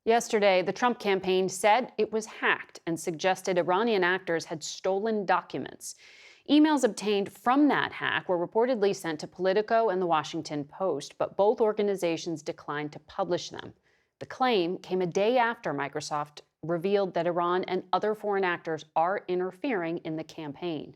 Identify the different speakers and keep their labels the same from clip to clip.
Speaker 1: Yesterday, the Trump campaign said it was hacked and suggested Iranian actors had stolen documents. Emails obtained from that hack were reportedly sent to Politico and the Washington Post, but both organizations declined to publish them. The claim came a day after Microsoft revealed that Iran and other foreign actors are interfering in the campaign.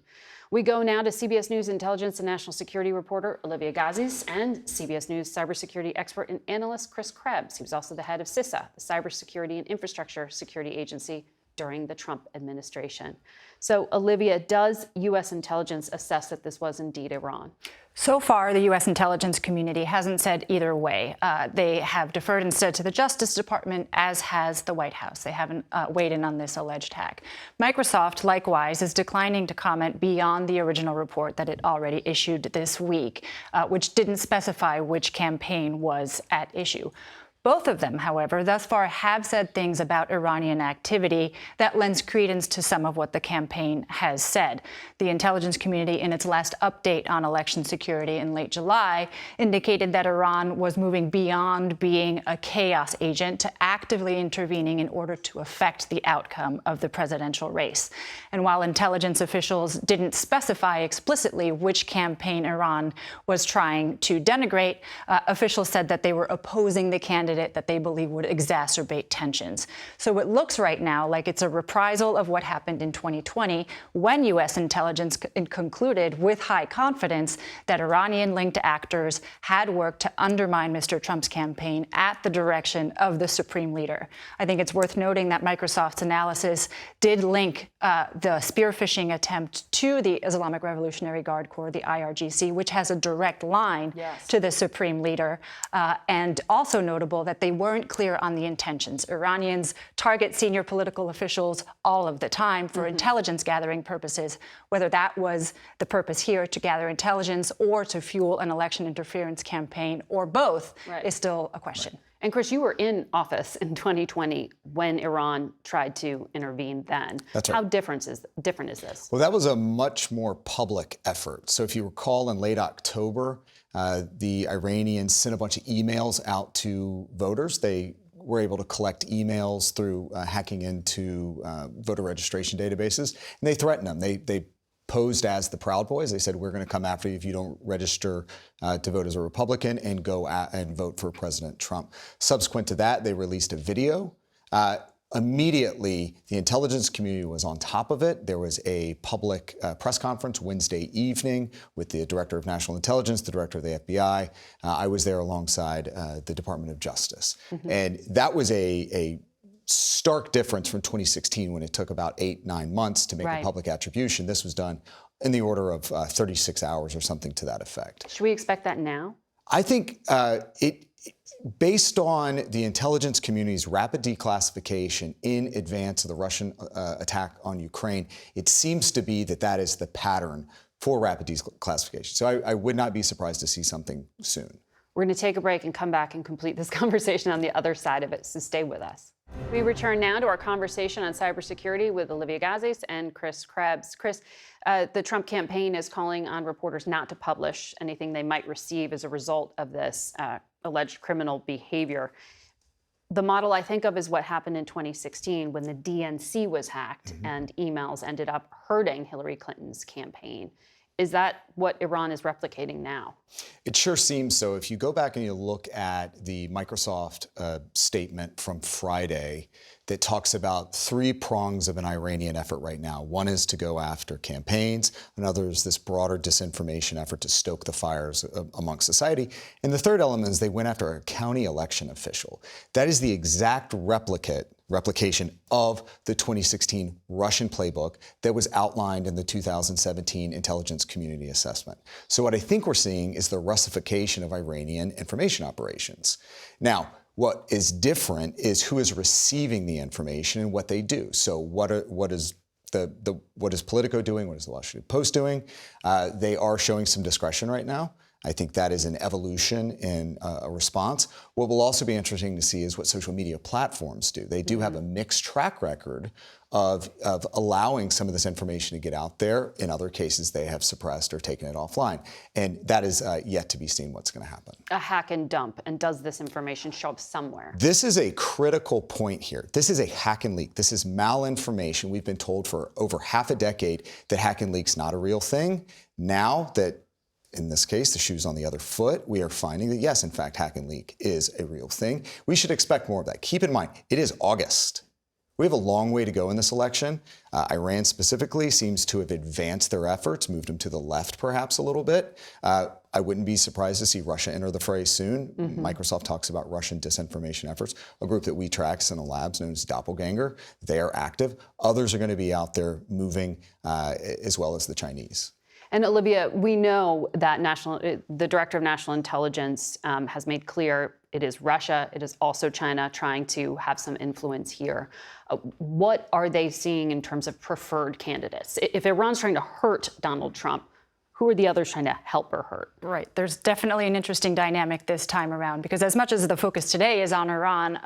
Speaker 1: We go now to CBS News intelligence and national security reporter Olivia Gazis and CBS News cybersecurity expert and analyst Chris Krebs. He was also the head of CISA, the Cybersecurity and Infrastructure Security Agency, during the Trump administration. So, Olivia, does U.S. intelligence assess that this was indeed Iran?
Speaker 2: So far, the U.S. intelligence community hasn't said either way. They have deferred instead to the Justice Department, as has the White House. They haven't weighed in on this alleged hack. Microsoft, likewise, is declining to comment beyond the original report that it already issued this week, which didn't specify which campaign was at issue. Both of them, however, thus far have said things about Iranian activity that lends credence to some of what the campaign has said. The intelligence community, in its last update on election security in late July, indicated that Iran was moving beyond being a chaos agent to actively intervening in order to affect the outcome of the presidential race. And while intelligence officials didn't specify explicitly which campaign Iran was trying to denigrate, officials said that they were opposing the candidate that they believe would exacerbate tensions. So it looks right now like it's a reprisal of what happened in 2020 when U.S. intelligence concluded with high confidence that Iranian-linked actors had worked to undermine Mr. Trump's campaign at the direction of the supreme leader. I think it's worth noting that Microsoft's analysis did link the spear phishing attempt to the Islamic Revolutionary Guard Corps, the IRGC, which has a direct line to the supreme leader, and also notable that they weren't clear on the intentions. Iranians target senior political officials all of the time for intelligence gathering purposes. Whether that was the purpose here, to gather intelligence or to fuel an election interference campaign, or both, is still a question.
Speaker 1: And Chris, you were in office in 2020 when Iran tried to intervene then.
Speaker 3: That's right.
Speaker 1: How different is this?
Speaker 3: Well, that was a much more public effort. So if you recall, in late October, the Iranians sent a bunch of emails out to voters. They were able to collect emails through hacking into voter registration databases, and they threatened them. They posed as the Proud Boys. They said, we're going to come after you if you don't register to vote as a Republican and go and vote for President Trump. Subsequent to that, they released a video. Immediately, the intelligence community was on top of it. There was a public press conference Wednesday evening with the Director of National Intelligence, the Director of the FBI. I was there alongside the Department of Justice. And that was a stark difference from 2016, when it took about 8-9 months to make a public attribution. This was done in the order of 36 hours or something to that effect.
Speaker 1: Should we expect that now?
Speaker 3: I think based on the intelligence community's rapid declassification in advance of the Russian attack on Ukraine, it seems to be that is the pattern for rapid declassification. So I would not be surprised to see something soon.
Speaker 1: We're going to take a break and come back and complete this conversation on the other side of it, so stay with us. We return now to our conversation on cybersecurity with Olivia Gazis and Chris Krebs. Chris, the Trump campaign is calling on reporters not to publish anything they might receive as a result of this alleged criminal behavior. The model I think of is what happened in 2016 when the DNC was hacked and emails ended up hurting Hillary Clinton's campaign. Is that what Iran is replicating now?
Speaker 3: It sure seems so. If you go back and you look at the Microsoft statement from Friday that talks about 3 prongs of an Iranian effort right now. One is to go after campaigns. Another is this broader disinformation effort to stoke the fires amongst society. And the third element is they went after a county election official. That is the exact replication of the 2016 Russian playbook that was outlined in the 2017 intelligence community assessment. So what I think we're seeing is the Russification of Iranian information operations. Now, what is different is who is receiving the information and what they do. So what is Politico doing? What is the Washington Post doing? They are showing some discretion right now. I think that is an evolution in a response. What will also be interesting to see is what social media platforms do. They do have a mixed track record of allowing some of this information to get out there. In other cases, they have suppressed or taken it offline. And that is yet to be seen what's going to happen.
Speaker 1: A hack and dump, and does this information show up somewhere?
Speaker 3: This is a critical point here. This is a hack and leak. This is malinformation. We've been told for over half a decade that hack and leak's not a real thing. Now that, in this case, the shoe's on the other foot, we are finding that, yes, in fact, hack and leak is a real thing. We should expect more of that. Keep in mind, it is August. We have a long way to go in this election. Iran specifically seems to have advanced their efforts, moved them to the left perhaps a little bit. I wouldn't be surprised to see Russia enter the fray soon. Microsoft talks about Russian disinformation efforts, a group that we track in the labs known as Doppelganger. They are active. Others are going to be out there moving as well as the Chinese.
Speaker 1: And Olivia, we know that the Director of National Intelligence has made clear it is Russia, it is also China trying to have some influence here. What are they seeing in terms of preferred candidates? If Iran's trying to hurt Donald Trump, who are the others trying to help or hurt?
Speaker 2: Right. There's definitely an interesting dynamic this time around, because as much as the focus today is on Iran,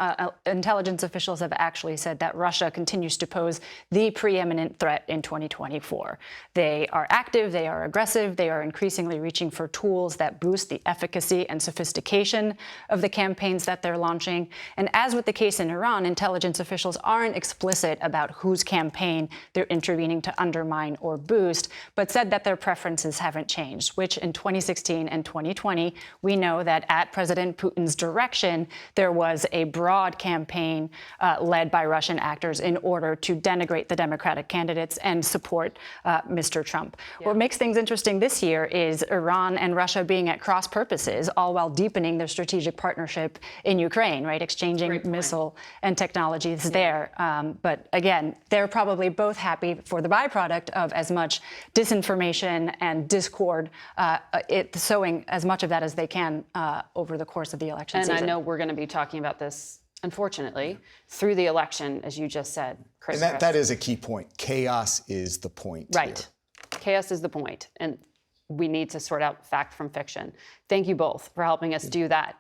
Speaker 2: intelligence officials have actually said that Russia continues to pose the preeminent threat in 2024. They are active, they are aggressive, they are increasingly reaching for tools that boost the efficacy and sophistication of the campaigns that they're launching. And as with the case in Iran, intelligence officials aren't explicit about whose campaign they're intervening to undermine or boost, but said that their preferences haven't changed, which in 2016 and 2020, we know that at President Putin's direction, there was a broad campaign led by Russian actors in order to denigrate the Democratic candidates and support Mr. Trump. Yeah. What makes things interesting this year is Iran and Russia being at cross purposes, all while deepening their strategic partnership in Ukraine, right? Exchanging missile and technologies there. But again, they're probably both happy for the byproduct of as much disinformation and discord, sowing as much of that as they can over the course of the election season.
Speaker 1: And I know we're going to be talking about this, unfortunately, through the election, as you just said, Chris.
Speaker 3: And that is a key point. Chaos is the point.
Speaker 1: Right.
Speaker 3: Here.
Speaker 1: Chaos is the point. And we need to sort out fact from fiction. Thank you both for helping us do that.